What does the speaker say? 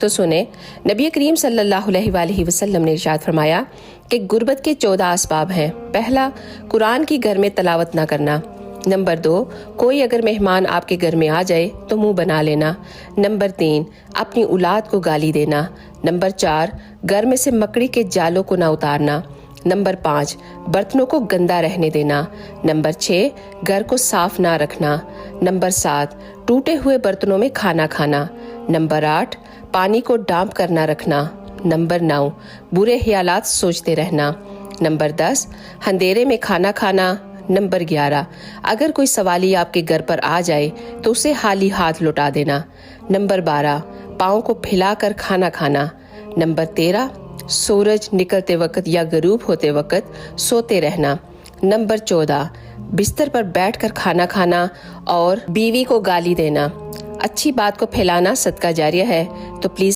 تو سنیں، نبی کریم صلی اللہ علیہ وآلہ وسلم نے ارشاد فرمایا کہ غربت کے 14 اسباب ہیں۔ پہلا، قرآن کی گھر میں تلاوت نہ کرنا۔ نمبر 2، کوئی اگر مہمان آپ کے گھر میں آ جائے تو منہ بنا لینا۔ نمبر 3، اپنی اولاد کو گالی دینا۔ نمبر 4، گھر میں سے مکڑی کے جالوں کو نہ اتارنا۔ نمبر 5، برتنوں کو گندا رہنے دینا۔ نمبر 6، گھر کو صاف نہ رکھنا۔ نمبر 7، ٹوٹے ہوئے برتنوں میں کھانا کھانا۔ نمبر 8، پانی کو ڈانپ کر نہ رکھنا۔ نمبر 9، برے خیالات سوچتے رہنا۔ نمبر 10، اندھیرے میں کھانا کھانا۔ نمبر 11، اگر کوئی سوالی آپ کے گھر پر آ جائے تو اسے خالی ہاتھ لوٹا دینا۔ نمبر 12، پاؤں کو پھیلا کر کھانا کھانا۔ نمبر 13، سورج نکلتے وقت یا غروب ہوتے وقت سوتے رہنا۔ نمبر 14، بستر پر بیٹھ کر کھانا کھانا اور بیوی کو گالی دینا۔ اچھی بات کو پھیلانا صدقہ جاریہ ہے، تو پلیز